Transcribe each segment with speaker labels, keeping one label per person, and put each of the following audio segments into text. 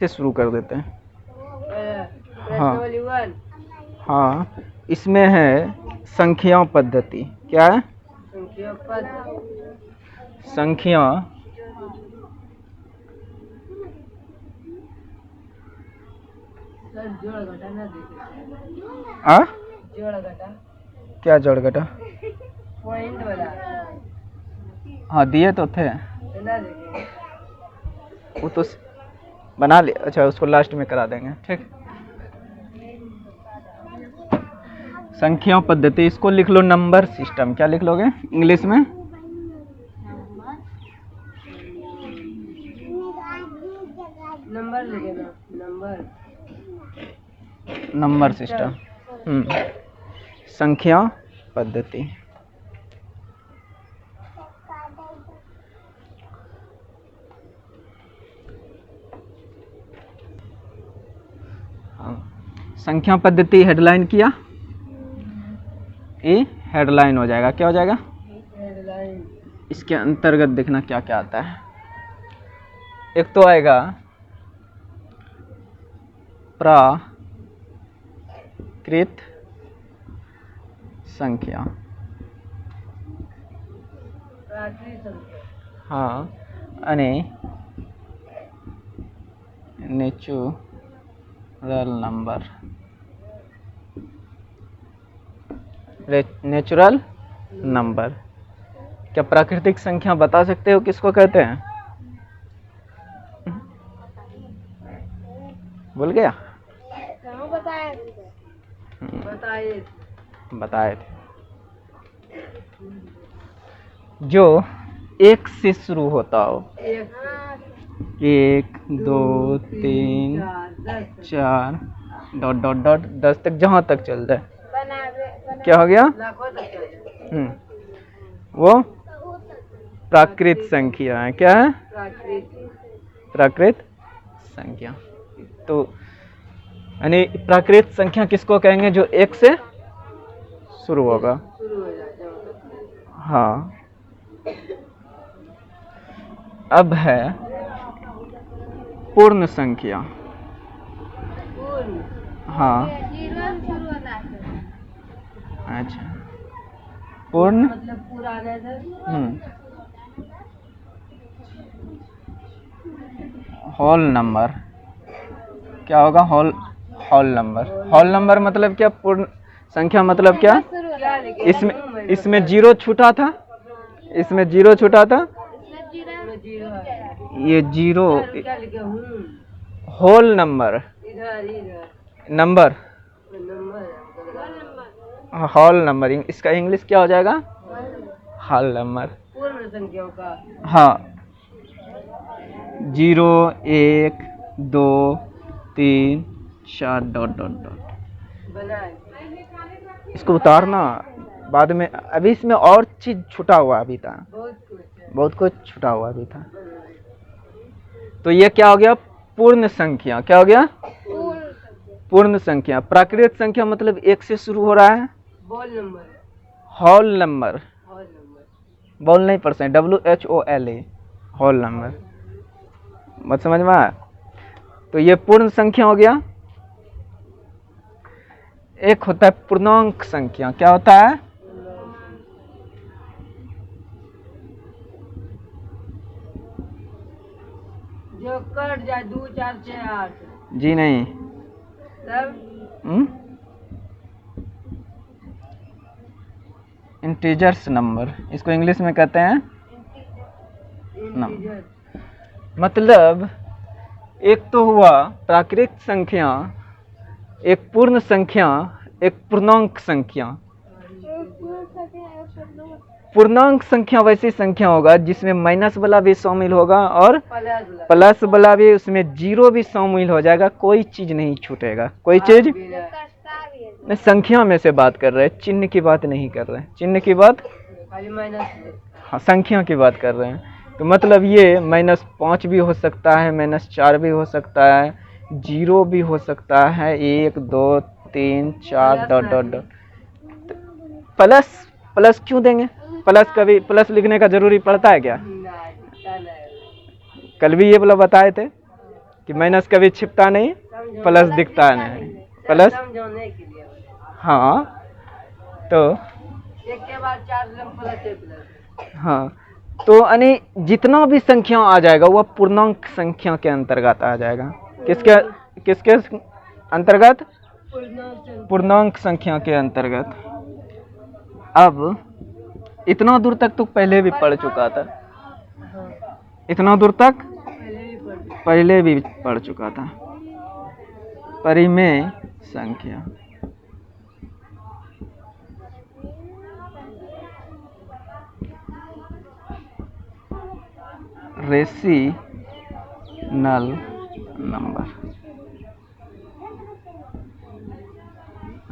Speaker 1: से शुरू कर देते हैं। हाँ हाँ, इसमें है संख्या पद्धति। क्या है? संख्या आ क्या जोड़ घटा?
Speaker 2: पॉइंट वाला।
Speaker 1: हाँ दिए तो थे, वो तो बना ले। अच्छा, उसको लास्ट में करा देंगे। ठीक, संख्या पद्धति, इसको लिख लो नंबर सिस्टम। क्या लिख लोगे इंग्लिश में?
Speaker 2: नंबर लिखे ना,
Speaker 1: नंबर सिस्टम। संख्या पद्धति। संख्या पद्धति हेडलाइन किया, ये हेडलाइन हो जाएगा। क्या हो जाएगा?
Speaker 2: हेडलाइन।
Speaker 1: इसके अंतर्गत देखना क्या क्या आता है। एक तो आएगा प्राकृत संख्या। हाँ, અને नेचुरल नंबर। Natural number. क्या प्राकृतिक संख्या बता सकते हो किसको कहते हैं? बोल गया? बताए थे। जो एक से शुरू होता हो। 1 2 3 4 डॉट डॉट डॉट 10 तक, जहां तक चल जाए। क्या हो गया? वो प्राकृत संख्या है। क्या है? प्राकृत संख्या। तो यानी प्राकृत संख्या किसको कहेंगे? जो 1 से शुरू होगा। हाँ, अब है पूर्ण संख्या। हाँ, अच्छा, पूर्ण
Speaker 2: मतलब पूरा
Speaker 1: होल नंबर। क्या होगा? Whole number. होल नंबर मतलब क्या? पूर्ण संख्या मतलब क्या? इसमें जीरो छूटा था, इसमें जीरो छूटा था, ये zero whole number. Number whole number, इसका इंग्लिश क्या हो जाएगा? Whole number.
Speaker 2: पूर्ण संख्याओं का।
Speaker 1: हाँ, 0 1 2 3 4 डॉट डॉट डॉट। इसको उतारना बाद में। अभी इसमें और चीज छुटा हुआ अभी था, बहुत कुछ छुटा हुआ अभी था। तो ये क्या हो गया? पूर्ण संख्या। क्या हो गया? पूर्ण संख्या। प्राकृत संख्या मतलब 1 से शुरू हो रहा है। Whole number. बोल नहीं पढ़ सकते, WHOLE, होल नंबर। मत समझ में आया? तो ये पूर्ण संख्या हो गया। एक होता है पूर्णांक संख्या। क्या होता है?
Speaker 2: जो कट जाए 2 4 6 8।
Speaker 1: जी नहीं,
Speaker 2: तब
Speaker 1: इंटीजर्स नंबर, इसको इंग्लिश में कहते हैं नंबर। मतलब एक तो हुआ प्राकृत संख्या, एक पूर्ण संख्या, एक पूर्णांक संख्या। पूर्णांक संख्या वैसी संख्या होगा जिसमें माइनस वाला भी शामिल होगा और प्लस वाला भी, उसमें जीरो भी शामिल हो जाएगा। कोई चीज नहीं छूटेगा, कोई चीज नहीं। संख्या में से बात कर रहे हैं, चिन्ह की बात नहीं कर रहे हैं। चिन्ह की बात, हाँ, संख्या की बात कर रहे हैं। तो मतलब ये -5 भी हो सकता है, -4 भी हो सकता है, 0 भी हो सकता है, 1 2 3 4 डॉट डॉट डॉट। प्लस क्यों देंगे? प्लस कभी प्लस लिखने का जरूरी पड़ता है क्या? कल भी ये वाला बताए थे कि माइनस कभी छिपता नहीं, प्लस दिखता नहीं, प्लस।
Speaker 2: समझाने के लिए
Speaker 1: हाँ तो
Speaker 2: एक के बाद 4 प्लस है प्लस।
Speaker 1: हाँ तो यानी जितना भी संख्या आ जाएगा वह पूर्णांक संख्या के अंतर्गत आ जाएगा। किसके किसके अंतर्गत? पूर्णांक संख्या के अंतर्गत। अब इतना दूर तक तो पहले भी पढ़ चुका था, इतना दूर तक पहले भी पढ़ चुका था। परिमेय संख्या, रेशनल नंबर,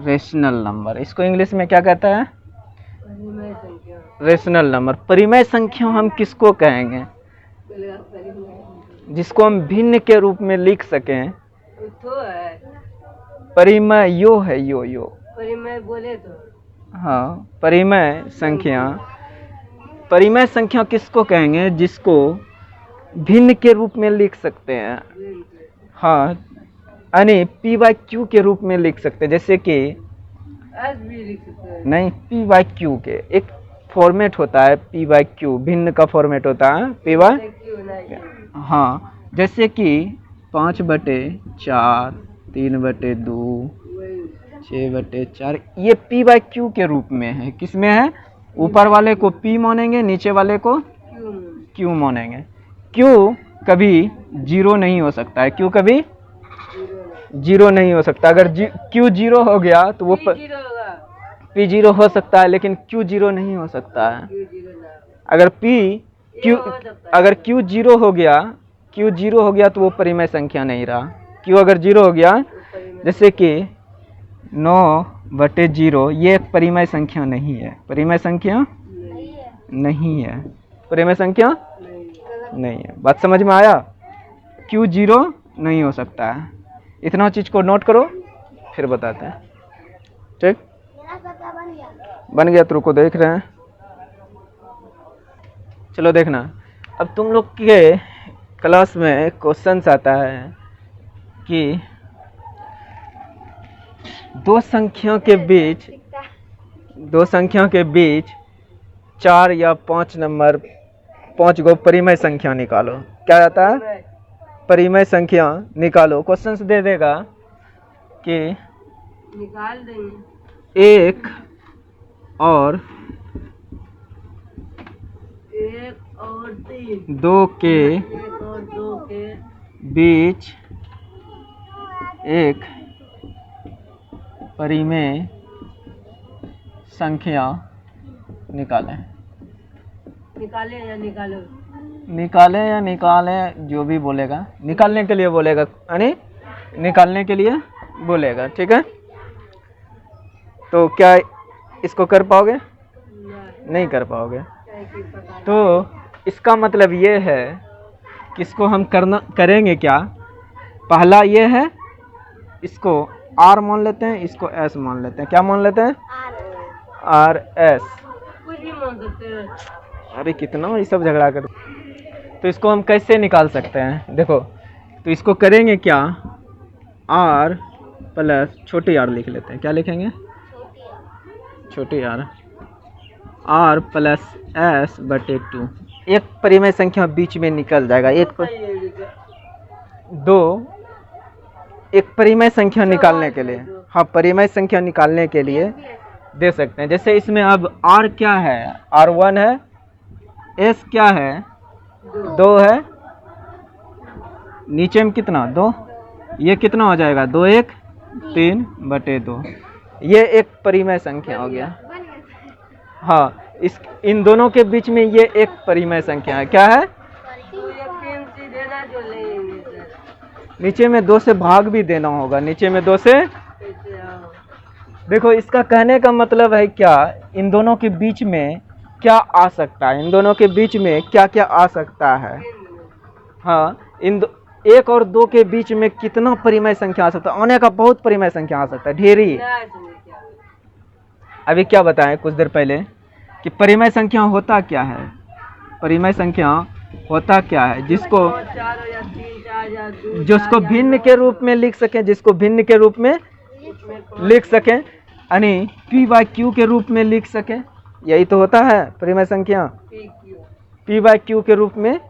Speaker 1: रेशनल नंबर इसको इंग्लिश में क्या कहता है?
Speaker 2: परिमेय संख्या।
Speaker 1: Rational number. परिमेय संख्या हम किसको कहेंगे? जिसको हम भिन्न के रूप में लिख सकें।
Speaker 2: तो है
Speaker 1: परिमेय यो है, यो यो
Speaker 2: परिमेय बोले तो।
Speaker 1: हाँ परिमेय संख्या। परिमेय संख्या किसको कहेंगे? जिसको भिन्न के रूप में लिख सकते हैं। हाँ यानी पी बाई क्यू के रूप में लिख सकते हैं। जैसे कि
Speaker 2: एस भी लिख सकते हैं।
Speaker 1: नहीं, पी बाई क्यू के एक फॉर्मेट होता है, पी बाई क्यू भिन्न का फॉर्मेट होता है, पी बाई। हाँ जैसे कि 5/4, 3/2, 6/4 ये पी बाई क्यू के रूप में है। किसमें है? ऊपर वाले को पी मानेंगे, नीचे वाले को क्यू मानेंगे। क्यू कभी जीरो नहीं हो सकता है, क्यू कभी जीरो नहीं हो सकता। अगर क्यू जीरो हो गया तो वो पी जीरो हो सकता है, लेकिन क्यू जीरो नहीं हो सकता है। अगर अगर क्यू जीरो हो गया तो वो परिमेय संख्या नहीं रहा। क्यू अगर जीरो हो गया, जैसे कि 9/0 ये एक परिमेय संख्या नहीं है। परिमेय संख्या नहीं है, परिमेय संख्या नहीं है। बात समझ में आया? क्यू जीरो नहीं हो सकता है। इतना चीज को नोट करो, फिर बताते हैं। ठीक, बन गया? तो रुको देख रहे हैं, चलो देखना। अब तुम लोग के क्लास में क्वेश्चंस आता है कि दो संख्या के बीच 4 या 5 नंबर, 5 गो परिमेय संख्या निकालो। क्या आता है? परिमेय संख्या निकालो। क्वेश्चंस दे देगा कि
Speaker 2: निकाल देंगे।
Speaker 1: 1 और 2 के बीच एक परिमेय संख्या निकालें।
Speaker 2: निकाले या निकालो?
Speaker 1: निकालें या निकालें, जो भी बोलेगा। निकालने के लिए बोलेगा, यानी निकालने के लिए बोलेगा। ठीक है, तो क्या इसको कर पाओगे? नहीं कर पाओगे। तो इसका मतलब ये है कि इसको हम करेंगे क्या? पहला ये है, इसको आर मान लेते हैं, इसको एस मान लेते हैं। क्या मान लेते हैं? R S.
Speaker 2: कुछ भी मान सकते हैं।
Speaker 1: अरे कितना ये सब झगड़ा कर। तो इसको हम कैसे निकाल सकते हैं? देखो, तो इसको करेंगे क्या? आर प्लस छोटी आर लिख लेते हैं। क्या लिखेंगे? छोटी आर। Are plus S/2। एक परिमेय संख्या बीच में निकल जाएगा। एक परिमेय संख्या निकालने के लिए, हाँ परिमेय संख्या निकालने के लिए दे सकते हैं। जैसे इसमें अब R क्या है? R1 है। S क्या है? 2 है। नीचे में कितना? 2। ये कितना हो जाएगा? 2 1 3/2। ये एक परिमेय संख्या हो गया। हाँ, इन दोनों के बीच में ये एक परिमेय संख्या है। क्या है? नीचे में 2 से भाग भी देना होगा। नीचे में 2 से। देखो, इसका कहने का मतलब है क्या? इन दोनों के बीच में क्या आ सकता है? इन दोनों के बीच में क्या क्या आ सकता है? हाँ, 1 और 2 के बीच में कितना परिमेय संख्या आ सकता है? आने का बहुत परिमेय संख्या आ सकता है, ढेरी। अभी क्या बताएं कुछ देर पहले कि परिमेय संख्या होता क्या है? परिमेय संख्या होता क्या है, जिसको
Speaker 2: 4 या 3 4 या 2
Speaker 1: जिसको भिन्न के रूप में लिख सकें, जिसको भिन्न के रूप में लिख सकें, यानी पी बाई क्यू के रूप में लिख सकें, यही तो होता है परिमेय संख्या। पी बाई क्यू के रूप में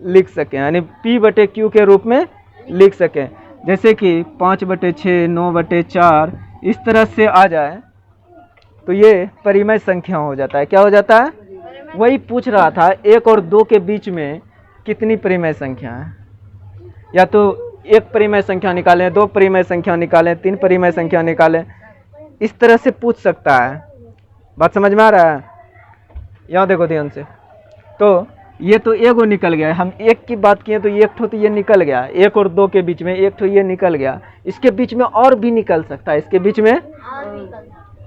Speaker 1: लिख सकें, यानी पी बटे क्यू के रूप में लिख सकें, जैसे कि 5/6, 9/4 इस तरह से आ जाए तो ये परिमेय संख्या हो जाता है। क्या हो जाता है? वही पूछ रहा था, 1 और 2 के बीच में कितनी परिमेय संख्या है, या तो 1 परिमेय संख्या निकालें, 2 परिमेय संख्या निकालें, 3 परिमेय संख्या निकालें, इस तरह से पूछ सकता है। बात समझ में आ रहा है? यहाँ देखो ध्यान से, तो ये तो एगो निकल गया, हम एक की बात किए तो एक ठो तो ये निकल गया, 1 और 2 के बीच में एक ठो ये निकल गया, इसके बीच में और भी निकल सकता है, इसके बीच में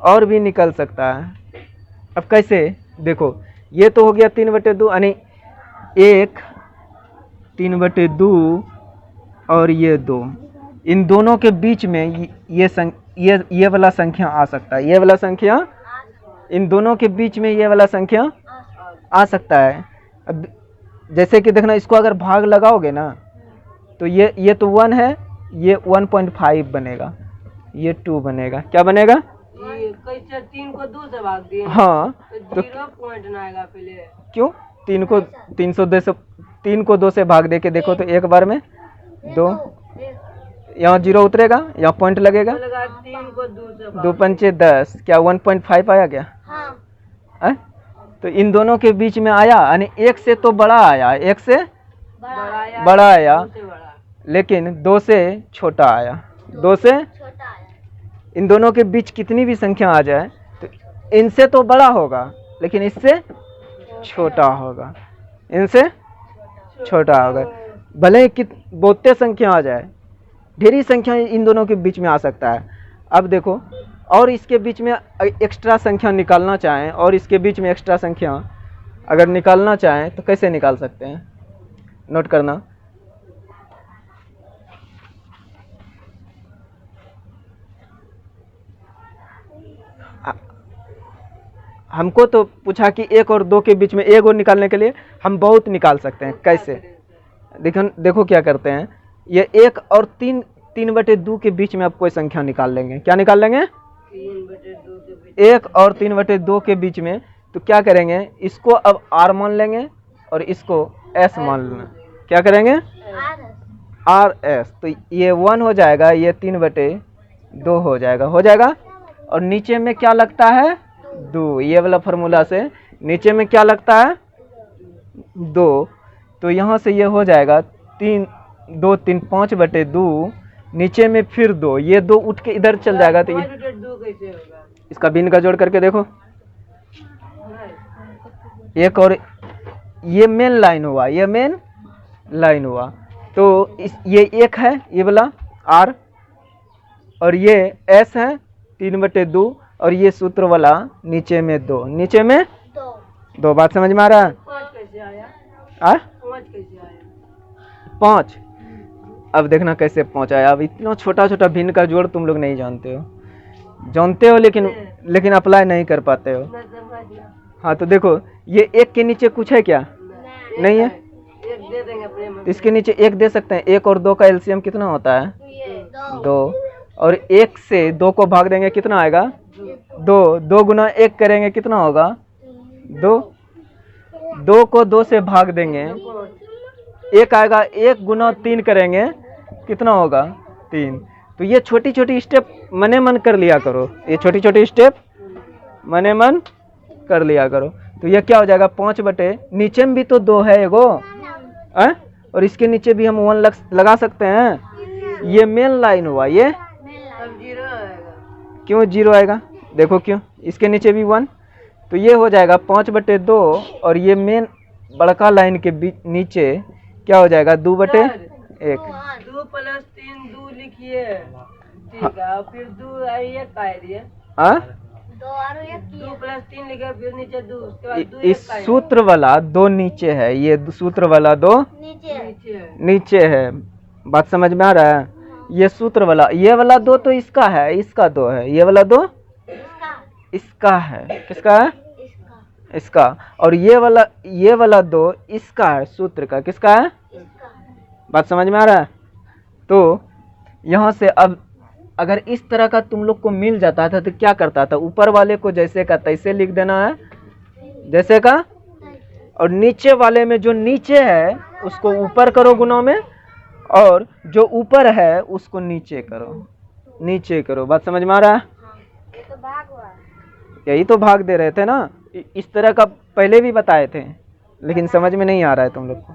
Speaker 1: और भी निकल सकता है। अब कैसे देखो, ये तो हो गया 3/2, यानी 1 3/2 और ये 2, इन दोनों के बीच में ये वाला संख्या आ सकता है, ये वाला संख्या, इन दोनों के बीच में ये वाला संख्या आ सकता है। अब जैसे कि देखना, इसको अगर भाग लगाओगे ना तो ये तो 1 है, ये 1.5 बनेगा, ये 2 बनेगा, क्या बनेगा?
Speaker 2: कैसे 3 को 2 से भाग दिए?
Speaker 1: हाँ,
Speaker 2: तो 0 पॉइंट ना आएगा पहले।
Speaker 1: क्यों? 3 को 2 से भाग दे के देखो तो एक बार में 2, यहाँ 0 उतरेगा, यहाँ पॉइंट लगेगा,
Speaker 2: 3 को 2 से भाग
Speaker 1: 2 पंचे 10, क्या 1.5 आया क्या? हाँ। तो इन दोनों के बीच में आया, यानी 1 से तो बड़ा आया, 1 से बड़ा आया, लेकिन 2 से छोटा आया, 2 से इन दोनों के बीच कितनी भी संख्या आ जाए तो इनसे तो बड़ा होगा लेकिन इससे छोटा होगा, इनसे छोटा होगा। भले ही बहुते संख्या आ जाए, ढेरी संख्या इन दोनों के बीच में आ सकता है। अब देखो, और इसके बीच में एक्स्ट्रा संख्या निकालना चाहें, और इसके बीच में एक्स्ट्रा संख्या अगर निकालना चाहें तो कैसे निकाल सकते हैं? नोट करना, हमको तो पूछा कि 1 और 2 के बीच में एक और निकालने के लिए हम बहुत निकाल सकते हैं। कैसे? देखो क्या करते हैं, ये 1 और 3/2 के बीच में आप कोई संख्या निकाल लेंगे। क्या निकाल लेंगे? 1 और 3/2 के बीच में। तो क्या करेंगे, इसको अब R मान लेंगे और इसको S मान लेना। क्या करेंगे? RS। तो ये 1 हो जाएगा, ये 3/2 हो जाएगा। और नीचे में क्या लगता है? 2। ये वाला फार्मूला से नीचे में क्या लगता है? 2। तो यहाँ से ये हो जाएगा 3 2 3 5/2, नीचे में फिर 2, ये 2 उठ के इधर चल जाएगा। तो ये
Speaker 2: कैसे होगा?
Speaker 1: इसका भिन्न का जोड़ करके देखो, 1 और ये मेन लाइन हुआ, ये मेन लाइन हुआ। तो ये 1 है, ये वाला R, और ये S है 3/2, और ये सूत्र वाला नीचे में 2, नीचे में 2। बात समझ में आ रहा है?
Speaker 2: 5 कैसे आया?
Speaker 1: 5
Speaker 2: कैसे आया?
Speaker 1: 5। अब देखना कैसे 5 आया। अब इतना छोटा छोटा भिन्न का जोड़ तुम लोग नहीं जानते हो, लेकिन अप्लाई नहीं कर पाते हो। हाँ, तो देखो, ये 1 के नीचे कुछ है क्या? नहीं है।
Speaker 2: एक दे देंगे अपने मन।
Speaker 1: तो इसके नीचे 1 दे सकते हैं। 1 और 2 का एलसीएम कितना होता है? 2। और 1 से 2 को भाग देंगे, कितना आएगा? 2। 2 गुना 1 करेंगे, कितना होगा? 2। 2 को 2 से भाग देंगे, 1 आएगा। 1 गुना 3 करेंगे, कितना होगा? 3। तो ये छोटी छोटी स्टेप मने मन कर लिया करो, ये छोटी छोटी स्टेप मने मन कर लिया करो। तो ये क्या हो जाएगा? 5 नीचे में भी तो 2 है एगो, और इसके नीचे भी हम 1 लगा सकते हैं। ये मेन लाइन हुआ, ये
Speaker 2: 0 आएगा।
Speaker 1: क्यों 0 आएगा? देखो क्यों, इसके नीचे भी 1। तो ये हो जाएगा 5/2, और ये मेन बड़का लाइन के नीचे क्या हो जाएगा? 2/1।
Speaker 2: 2 + 3 2 लिखिए, ठीक है। और फिर 2 1 का है, 2 + 3 लिखे, फिर नीचे 2, उसके बाद 2
Speaker 1: इस सूत्र वाला 2 नीचे है, ये सूत्र वाला 2 नीचे है। बात समझ में आ रहा है? ये सूत्र वाला, ये वाला 2 तो इसका है, इसका 2 है। ये वाला 2 इसका है, किसका है? इसका, और ये वाला 2 इसका है, सूत्र का किसका है? बात समझ में आ रहा है? तो यहाँ से अब अगर इस तरह का तुम लोग को मिल जाता था तो क्या करता था, ऊपर वाले को जैसे का तैसे लिख देना है, जैसे का, और नीचे वाले में जो नीचे है उसको ऊपर करो गुना में, और जो ऊपर है उसको नीचे करो। बात समझ में आ रहा है? यही तो भाग दे रहे थे ना, इस तरह का पहले भी बताए थे, लेकिन समझ में नहीं आ रहा है तुम लोग को।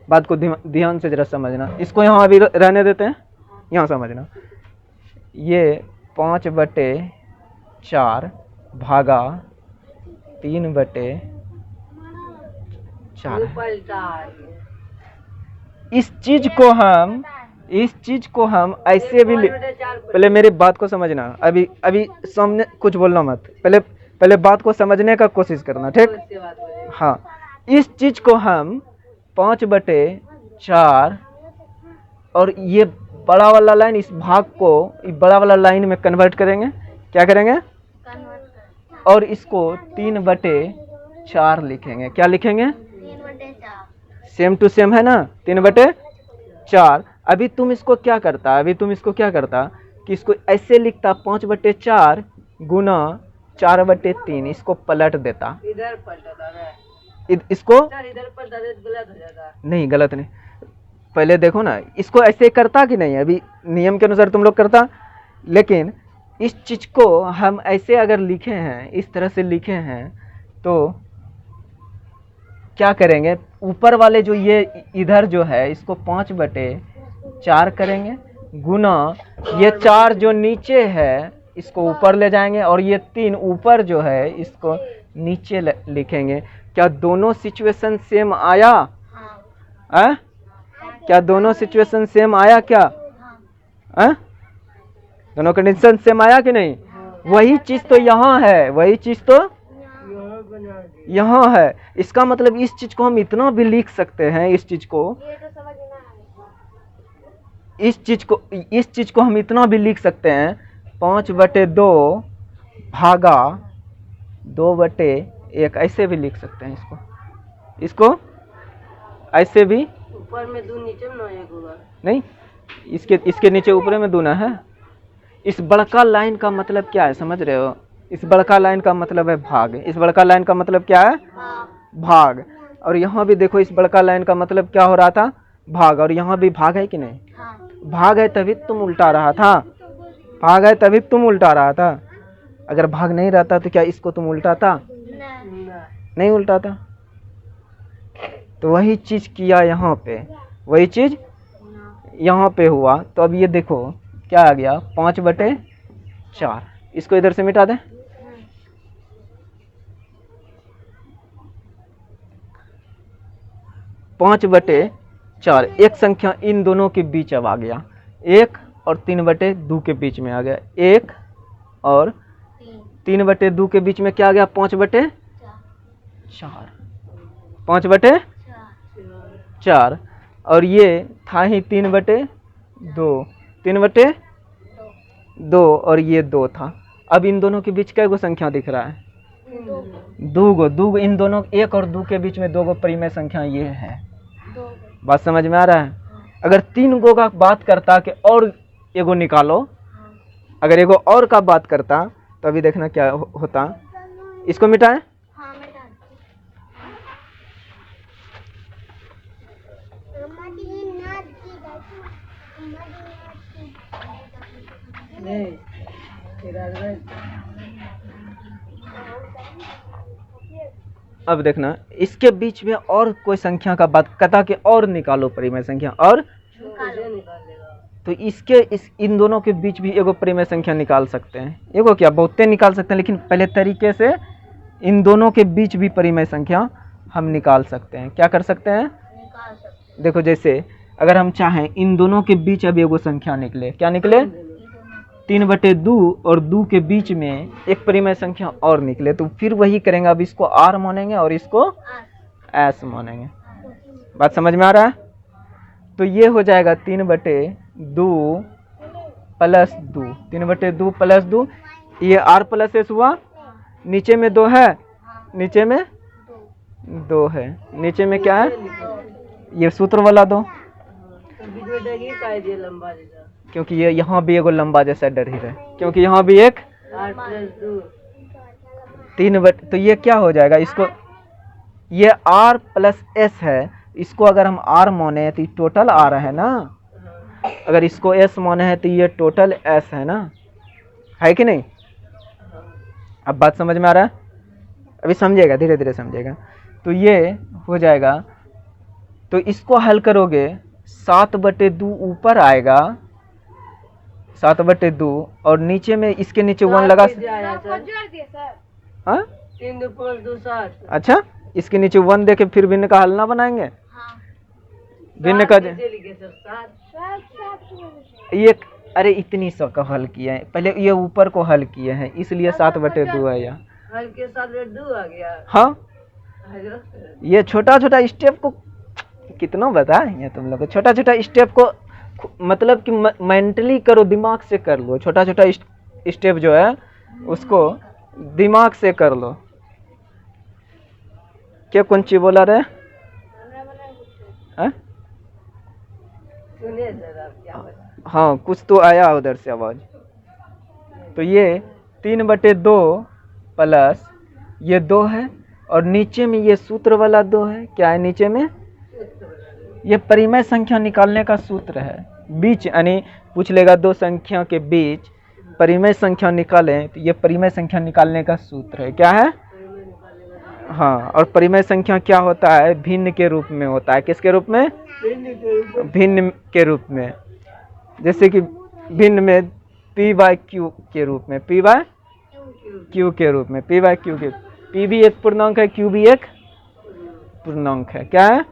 Speaker 1: बात को ध्यान से जरा समझना। इसको यहाँ अभी रहने देते हैं, यहाँ समझना। ये 5/4 भागा 3/4 इस चीज को हम ऐसे भी पहले मेरी बात को समझना, अभी सामने कुछ बोलना मत, पहले बात को समझने का कोशिश करना, ठीक? हाँ, इस चीज को हम 5/4 और ये बड़ा वाला लाइन, इस भाग को बड़ा वाला लाइन में कन्वर्ट करेंगे। क्या करेंगे? और इसको 3/4 लिखेंगे। क्या लिखेंगे? सेम टू सेम है ना, 3/4। अभी तुम इसको क्या करता कि इसको ऐसे लिखता 5/4 गुना 4/3, इसको पलट देता।
Speaker 2: इधर पलटा था,
Speaker 1: इसको
Speaker 2: इधर पलटा दे तो गलत हो जाता।
Speaker 1: नहीं, गलत नहीं, पहले देखो ना, इसको ऐसे करता कि नहीं, अभी नियम के अनुसार तुम लोग करता, लेकिन इस चीज को हम ऐसे अगर लिखे हैं, इस तरह से लिखे हैं, तो क्या करेंगे, ऊपर वाले जो ये इधर जो है इसको 5/4 करेंगे, गुना ये 4 जो नीचे है इसको ऊपर ले जाएंगे, और ये 3 ऊपर जो है इसको नीचे लिखेंगे। क्या दोनों सिचुएशन सेम आया? क्या दोनों सिचुएशन सेम आया? क्या दोनों कंडीशन सेम आया कि नहीं? वही चीज तो यहाँ है, वही चीज तो यहाँ है। इसका मतलब इस चीज को हम इतना भी लिख सकते हैं, इस चीज को हम इतना भी लिख सकते हैं, 5/2 भागा 2/1, ऐसे भी लिख सकते हैं इसको ऐसे भी।
Speaker 2: ऊपर में 2 नीचे में 1 होगा
Speaker 1: नहीं, इसके नीचे ऊपर में 2 ना है। इस बड़का लाइन का मतलब क्या है, समझ रहे हो? इस बड़का लाइन का मतलब है भाग। इस बड़का लाइन का मतलब क्या है? भाग। और यहाँ भी देखो, इस बड़का लाइन का मतलब क्या हो रहा था? भाग। और यहाँ भी भाग है कि नहीं? भाग है तभी तुम उल्टा रहा था, भाग है तभी तुम उल्टा रहा था। अगर भाग नहीं रहता तो क्या इसको तुम उल्टाता? नहीं उल्टाता। तो वही चीज किया यहाँ पे, वही चीज यहाँ पे हुआ। तो अब ये देखो क्या आ गया, 5/4। इसको इधर से मिटा दें। 5/4 एक संख्या इन दोनों के बीच अब आ गया, 1 और 3/2 के बीच में आ गया। 1 और 3/2 के बीच में क्या आ गया? 5/4। 5/4 और ये था ही 3/2, 3/2 और ये 2 था। अब इन दोनों के बीच कैगो संख्या दिख रहा है? 2 इन दोनों 1 और 2 के बीच में 2 परिमेय संख्या ये है। बात समझ में आ रहा है? अगर 3 गो का बात करता कि और एगो निकालो, अगर एगो और का बात करता तो अभी देखना क्या होता। इसको मिटाएं। अब देखना, इसके बीच में और कोई संख्या का बात करता कि और निकालो परिमेय संख्या, और तो इन दोनों के बीच भी एगो परिमेय संख्या निकाल सकते हैं। एगो क्या, बहुते निकाल सकते हैं, लेकिन पहले तरीके से इन दोनों के बीच भी परिमेय संख्या हम निकाल सकते हैं। क्या कर सकते हैं? देखो, जैसे अगर हम चाहें इन दोनों के बीच अब एगो संख्या निकले, क्या निकले? 3/2 और 2 के बीच में एक परिमेय संख्या और निकले, तो फिर वही करेंगे। अब इसको R मानेंगे और इसको S मानेंगे। बात समझ में आ रहा है? तो ये हो जाएगा 3/2 प्लस 2, 3/2 प्लस 2, ये R प्लस S हुआ, नीचे में 2 है नीचे में 2 है, नीचे में क्या है, ये सूत्र वाला 2,
Speaker 2: तो बीच में डगी काहे दिए लंबा जैसा,
Speaker 1: क्योंकि ये यहाँ भी एगो लंबा जैसा डर ही है, क्योंकि यहाँ भी एक
Speaker 2: 8 + 2
Speaker 1: 3 बट, तो ये क्या हो जाएगा, इसको ये r + s है, इसको अगर हम r माने तो ये टोटल r है ना, अगर इसको s माने है तो ये टोटल s है ना, है कि नहीं। अब बात समझ में आ रहा है, अभी समझेगा, धीरे धीरे समझेगा। तो ये हो जाएगा, तो इसको हल करोगे 7/2 ऊपर आएगा, 7/2, और नीचे में इसके नीचे 1 लगा, हाँ
Speaker 2: 3 × 5 = 7।
Speaker 1: अच्छा, इसके नीचे 1 देके फिर भिन्न का हल ना बनाएंगे, भिन्न का
Speaker 2: लिखे सर 7।
Speaker 1: ये, अरे इतनी सा का हल किया है, पहले ये ऊपर को हल किए हैं, इसलिए 7/2 है यहाँ।
Speaker 2: हल के 7/2 आ गया।
Speaker 1: हाँ,
Speaker 2: हेलो
Speaker 1: ये छोटा छोटा स्टेप को कितना बताएं तुम लोग, छोटा छोटा स्टेप को मतलब कि मेंटली करो, दिमाग से कर लो, छोटा छोटा स्टेप जो है उसको दिमाग से कर लो। क्या कौन ची बोला रहे हैं?
Speaker 2: सुनिए सर आप क्या बता।
Speaker 1: हाँ, कुछ तो आया उधर से आवाज। तो ये 3/2 प्लस ये 2 है, और नीचे में ये सूत्र वाला 2 है, क्या है नीचे में, ये परिमेय संख्या निकालने का सूत्र है, बीच यानी पूछ लेगा 2 संख्या के बीच परिमेय संख्या निकालें, तो ये परिमेय संख्या निकालने का सूत्र है, क्या है, हाँ। और परिमेय संख्या क्या होता है, भिन्न के रूप में होता है, किसके रूप में, भिन्न के रूप में, जैसे कि भिन्न में p/q के रूप में, p/q के रूप में, p/q के, p भी एक पूर्णांक है, q भी एक पूर्णांक है, क्या है,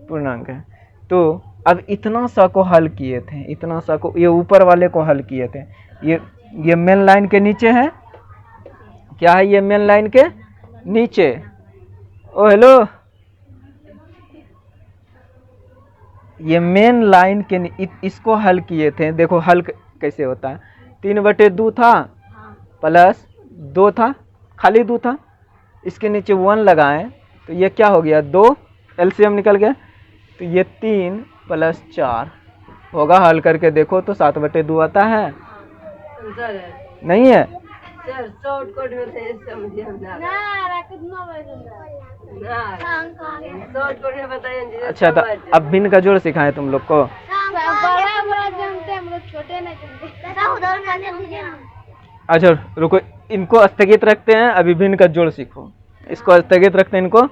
Speaker 1: पूर्णांक है। तो अब इतना सा को हल किए थे, इतना सा को, ये ऊपर वाले को हल किए थे, ये मेन लाइन के नीचे है, क्या है, ये मेन लाइन के नीचे, ओ हेलो, ये मेन लाइन के इसको हल किए थे, देखो हल कैसे होता है, 3/2 था प्लस 2 था, खाली 2 था, इसके नीचे 1 लगाएं तो ये क्या हो गया, 2 एलसीएम निकल गया, तो ये 3 + 4 होगा, हल करके देखो तो 7/2 आता है,
Speaker 2: आंसर है
Speaker 1: नहीं है
Speaker 2: सर, शॉर्टकट में से समझिए ना शॉर्टकट में बताइए जी।
Speaker 1: अच्छा, तो अब भिन्न का जोड़ सिखाएं तुम लोग को, अच्छा रुको, इनको स्थगित रखते हैं, अभी भिन्न का जोड़ सीखो, इसको स्थगित रखते हैं, इनको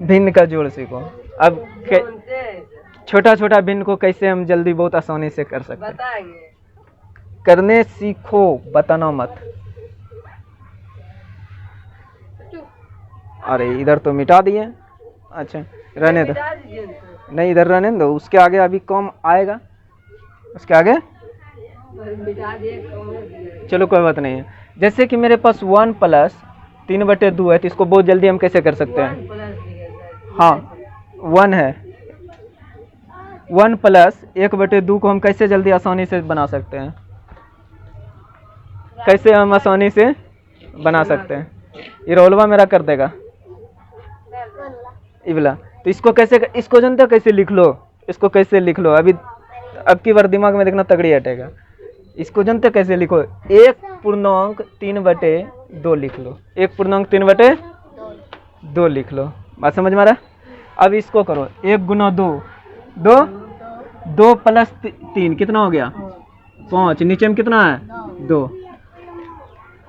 Speaker 1: भिन्न का जोड़ सीखो। अब छोटा छोटा भिन्न को कैसे हम जल्दी बहुत आसानी से कर सकते हैं,
Speaker 2: बताएंगे,
Speaker 1: करने सीखो, बताना मत। अरे इधर तो मिटा दिए, अच्छा रहने दो, नहीं इधर रहने दो, उसके आगे अभी कम आएगा, उसके आगे चलो कोई बात नहीं है। जैसे कि मेरे पास 1 + 3/2 है, तो इसको बहुत जल्दी हम कैसे कर सकते हैं, हाँ 1 है, 1 + 1/2 को हम कैसे जल्दी आसानी से बना सकते हैं, कैसे हम आसानी से बना सकते हैं, ये रोलवा मेरा कर देगा इवला, तो इसको कैसे, इसको जानते हो कैसे लिख लो, इसको कैसे लिख लो, अभी अब की बार दिमाग में देखना तगड़ी हटेगा, इसको जानते कैसे लिखो, 1/3/2 लिख लो, 1/3/2 लिख लो, बात समझ में आ रहा है। अब इसको करो, 1 × 2 2 2 + 3 कितना हो गया, 5, नीचे में कितना है, 2,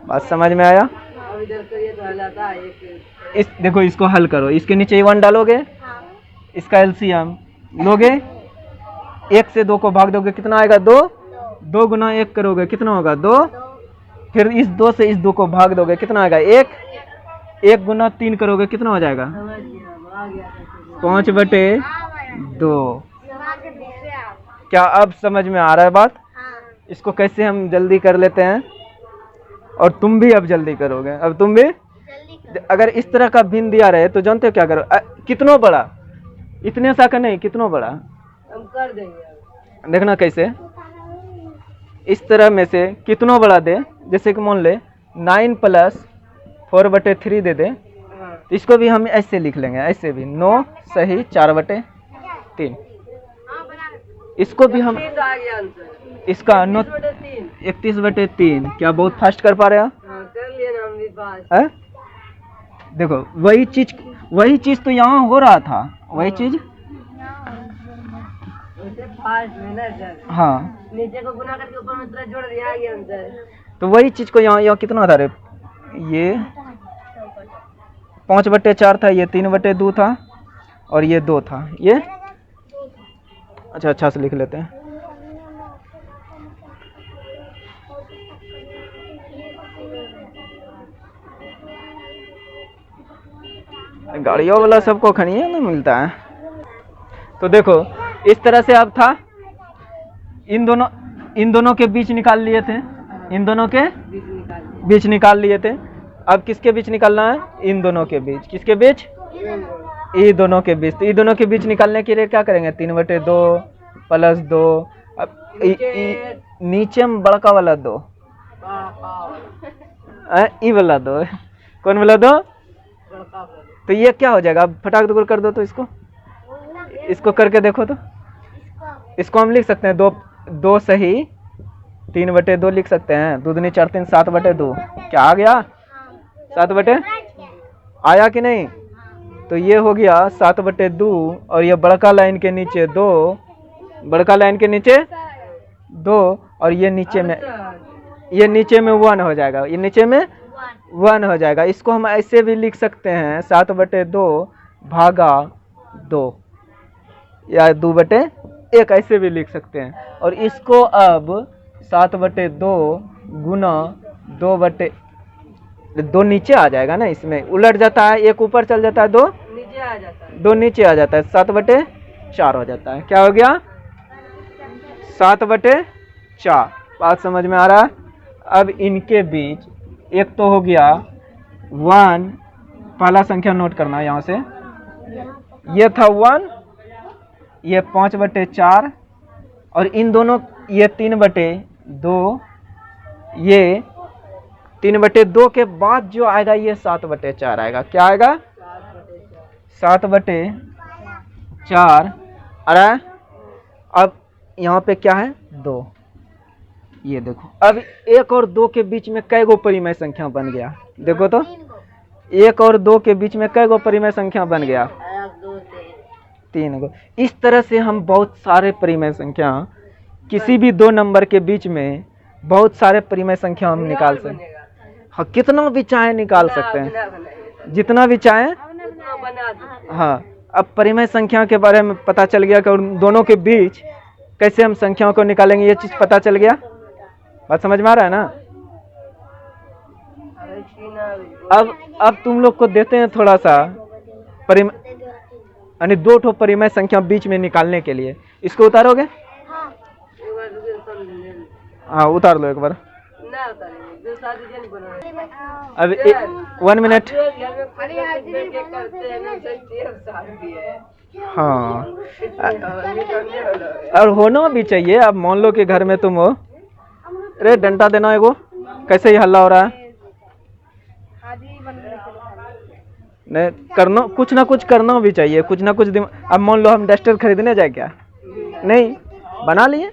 Speaker 1: बात समझ में आया।
Speaker 2: अब इधर करिए तो हल आता है,
Speaker 1: इस देखो, इसको हल करो, इसके नीचे 1 डालोगे, इसका एलसीएम लोगे, 1 से 2 को भाग दोगे, कितना आएगा, 2 2 × 1 करोगे, कितना होगा, 2, फिर इस 2 से इस 2 को भाग दोगे, कितना आएगा, 1 1 × 3 करोगे, कितना हो जाएगा, 5/2। क्या अब समझ में आ रहा है बात, इसको कैसे हम जल्दी कर लेते हैं, और तुम भी अब जल्दी करोगे, अब तुम भी अगर इस तरह का भिन्न दिया रहे तो जानते हो क्या करो, कितना बड़ा, इतने सा का नहीं, कितना बड़ा
Speaker 2: हम कर देंगे,
Speaker 1: देखना कैसे, इस तरह में से कितना बड़ा दे, जैसे कि मान ले 9 + 4/3 दे दे,
Speaker 2: हाँ
Speaker 1: तो इसको भी हम ऐसे लिख लेंगे, ऐसे भी 9 सही 4/3। इसको भी हम,
Speaker 2: तीस आ गया आंसर।
Speaker 1: इसका 9
Speaker 2: 3।
Speaker 1: 31/3। क्या बहुत फास्ट कर पा रहे हैं?
Speaker 2: हाँ कर लिए ना हम भी पास।
Speaker 1: हैं? देखो वही चीज तो यहाँ हो रहा था, वही चीज।
Speaker 2: वैसे फास्ट में ना सर,
Speaker 1: हाँ,
Speaker 2: नीचे को गुना करके ऊपर में तरह जोड़ दिया, आ गया आंसर।
Speaker 1: तो वही चीज को यहाँ कितना था रे? ये 5/4 था, ये 3/2 था, और ये 2 था, ये अच्छा से लिख लेते हैं। गाड़ियों वाला सबको खड़िए ना मिलता है। तो देखो इस तरह से अब था, इन दोनों के बीच निकाल लिए थे, इन दोनों के
Speaker 2: बीच निकाल
Speaker 1: बीच निकाल लिए थे। अब किसके बीच निकालना है? इन दोनों के बीच। किसके बीच? ये दोनों के बीच। तो ये दोनों के बीच निकालने के लिए क्या करेंगे? 3/2 प्लस 2। अब नीचे में बड़का वाला 2, ई वाला 2, कौन वाला 2? तो ये क्या हो जाएगा? अब फटाक दूर कर दो तो इसको करके देखो तो। इसको हम लिख सकते हैं 2 सही 3/2 लिख सकते हैं। 2 दूनी 4 3 7/2। क्या आ गया? 7/, आया कि नहीं? तो ये हो गया 7/2, और ये बड़का लाइन के नीचे 2, बड़का लाइन के नीचे 2, और ये नीचे में 1 हो जाएगा, ये नीचे में 1 हो जाएगा। इसको हम ऐसे भी लिख सकते हैं 7/2 भागा 2, या 2/1 ऐसे भी लिख सकते हैं। और इसको अब 7/2 गुना 2 नीचे आ जाएगा ना, इसमें उलट जाता है, 1 ऊपर चल जाता है, 2
Speaker 2: नीचे आ जाता है,
Speaker 1: 2 नीचे आ जाता है, 7/4 हो जाता है। क्या हो गया? 7/4। बात समझ में आ रहा है? अब इनके बीच एक तो हो गया 1, पहला संख्या नोट करना यहाँ से, ये था 1, ये 5/4, और इन दोनों ये 3/2, ये 3/2 के बाद जो आएगा ये 7/4 आएगा। क्या आएगा? 7/4। अरे अब यहाँ पे क्या है? 2। ये देखो अब 1 और 2 के बीच में कै गो परिमेय संख्या बन गया? देखो तो 1 और 2 के बीच में कै गो परिमेय संख्या बन गया? 3 गो। इस तरह से हम बहुत सारे परिमेय संख्या, किसी भी 2 नंबर के बीच में बहुत सारे परिमेय संख्या हम निकाल सकते हैं। हाँ, कितना भी चाहे निकाल सकते हैं, जितना भी चाहे। हाँ, अब परिमेय संख्या के बारे में पता चल गया कि उन दोनों के बीच कैसे हम संख्याओं को निकालेंगे, ये चीज पता चल गया। बात समझ में आ रहा है ना? अब तुम लोग को देते हैं थोड़ा सा यानी 2 ठो परिमेय संख्या बीच में निकालने के लिए। इसको उतारोगे? हाँ उतार लो एक बार। अब 1 मिनट। हाँ, और होना भी चाहिए। अब मान लो कि घर में तुम हो, अरे डंडा देना एगो, कैसे ही हल्ला हो रहा है? नहीं करना, कुछ ना कुछ करना भी चाहिए, कुछ ना कुछ। अब मान लो हम डस्टर खरीदने जाए, क्या नहीं बना लिए?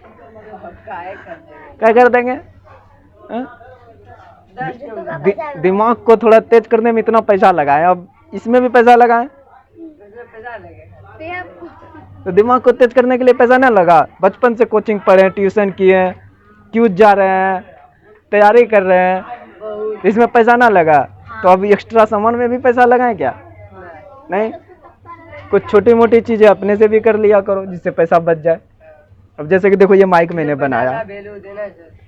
Speaker 1: क्या कर देंगे? दिमाग को थोड़ा तेज करने में इतना पैसा लगाए, अब इसमें भी पैसा लगाए, तो दिमाग को तेज करने के लिए पैसा ना लगा। बचपन से कोचिंग पढ़े, ट्यूशन किए, क्यूज जा रहे हैं, तैयारी कर रहे हैं, तो इसमें पैसा ना लगा, तो अब एक्स्ट्रा सामान में भी पैसा लगाएं क्या? नहीं, कुछ छोटी मोटी चीजें अपने से भी कर लिया करो जिससे पैसा बच जाए। अब जैसे कि देखो ये माइक मैंने बनाया,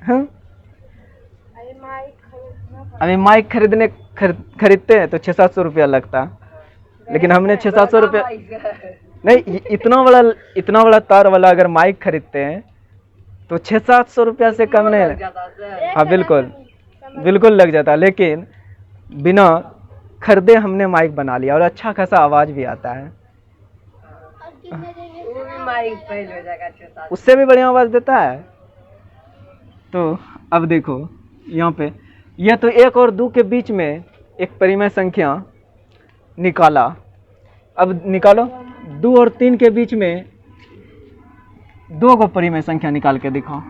Speaker 1: हाँ? अभी माइक खरीदते हैं तो 600-700 रुपया लगता, लेकिन हमने 600-700 रुपया नहीं, इतना बड़ा तार वाला अगर माइक खरीदते हैं तो 600-700 रुपया से कम नहीं। हाँ बिल्कुल लग जाता, लेकिन बिना खरीदे हमने माइक बना लिया और अच्छा खासा आवाज भी आता है। उससे भी बढ़िया आवाज देता है। तो अब देखो यहाँ पे, यह तो 1 और 2 के बीच में एक परिमेय संख्या निकाला। अब निकालो 2 और 3 के बीच में 2 को परिमेय संख्या निकाल के दिखाओ।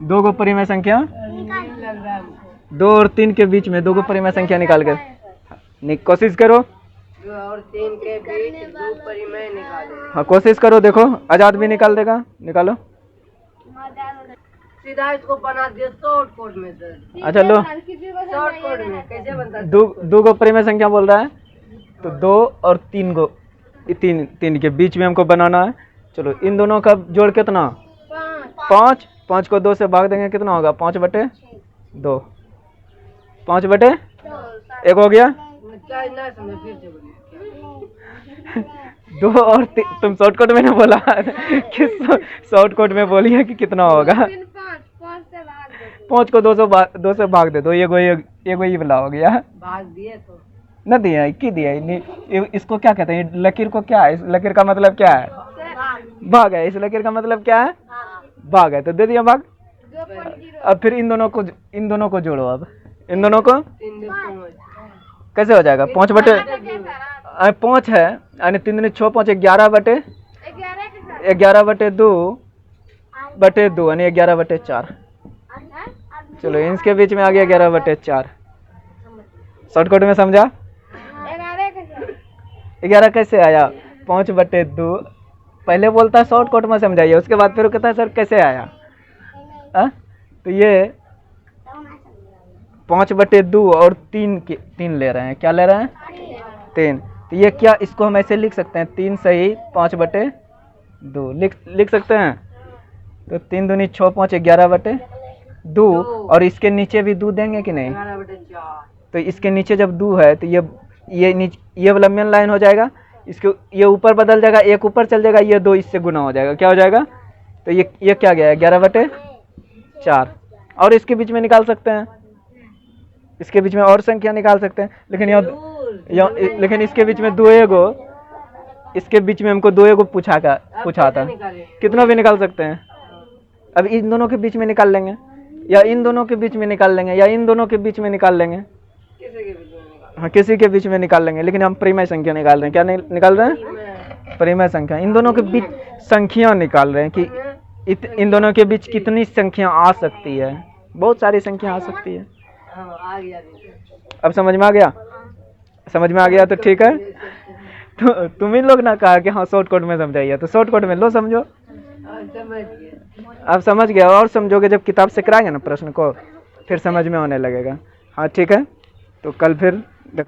Speaker 1: 2 को परिमेय संख्या, 2 और 3 के बीच में 2 को परिमेय संख्या निकाल के कोशिश करो।
Speaker 2: 2 और 3 के बीच 2 परिमेय निकाले।
Speaker 1: हाँ कोशिश करो, देखो आजाद भी निकाल देगा। निकालो।
Speaker 2: सीधा इसको बना दिया शॉर्ट कोड में सर।
Speaker 1: अच्छा लो,
Speaker 2: शॉर्ट कोड में कैसे बनता है?
Speaker 1: 2 को परिमेय संख्या बोल रहा है, तो 2 और 3 को, 3 के बीच में हमको बनाना है। चलो इन दोनों का जोड़ कितना? 5। 5 को 2 से भाग देंगे, कितना होगा? 5/2। 5/1 हो गया।
Speaker 2: क्या ना समझ, फिर से बोलिए।
Speaker 1: 2 और 3, तुम शॉर्टकट में ना बोला कि शॉर्टकट में बोलिए कि कितना होगा। 5 को 2 से भाग दे दो, ये ही वाला हो गया।
Speaker 2: भाग दिए तो
Speaker 1: न दिया है, की दिया है। इसको क्या कहते हैं? लकीर को क्या है? इस लकीर का मतलब क्या है? भाग है। इस लकीर का मतलब क्या है? भाग है, तो दे दिया भाग। अब फिर इन दोनों को जोड़ो। अब इन दोनों को
Speaker 2: 3 2 5
Speaker 1: कैसे हो जाएगा? 5 है यानी 3 दूनी 6 5 11/2 यानी 11/4। चलो इसके बीच में आ गया 11/4। शॉर्टकट में समझा? 11 कैसे आया? 5/2 पहले बोलता है शॉर्टकट में समझाइए, उसके बाद फिर कहता है सर कैसे आया? तो ये 5/2 और 3 ले रहे हैं। क्या ले रहे हैं? 3। तो ये क्या, इसको हम ऐसे लिख सकते हैं 3 सही 5/2 लिख सकते हैं। तो 3 दूनी 6 5 11/2 और इसके नीचे भी 2 देंगे कि नहीं?
Speaker 2: 11/4।
Speaker 1: तो इसके नीचे जब 2 है तो ये वाला मेन लाइन हो जाएगा। इसको ये ऊपर बदल जाएगा, एक ऊपर चल जाएगा, ये 2 इससे गुना हो जाएगा। क्या हो जाएगा? तो ये क्या गया? 11/4। और इसके बीच में निकाल सकते हैं, इसके बीच में और संख्या निकाल सकते हैं, लेकिन इसके बीच में 2 गो, इसके बीच में हमको 2 गो पूछा था। कितना भी निकाल सकते हैं। अब इन दोनों के बीच में निकाल लेंगे, या इन दोनों के बीच में निकाल लेंगे, या इन दोनों के बीच में निकाल लेंगे। हाँ किसी के बीच में निकाल लेंगे, लेकिन हम परिमेय संख्या निकाल रहे हैं। क्या निकाल रहे हैं? परिमेय संख्या। इन दोनों के बीच संख्या निकाल रहे हैं कि इन दोनों के बीच कितनी संख्या आ सकती है। बहुत सारी संख्या आ सकती है।
Speaker 2: आ गया।
Speaker 1: अब समझ में आ गया? समझ में आ गया तो ठीक है। तो तुम ही लोग ना कहा कि हाँ शॉर्टकट में समझाइए, तो शॉर्टकट में लो, समझो। अब समझ गया। और समझोगे जब किताब से कराएंगे ना प्रश्न को, फिर समझ में आने लगेगा। हाँ ठीक है, तो कल फिर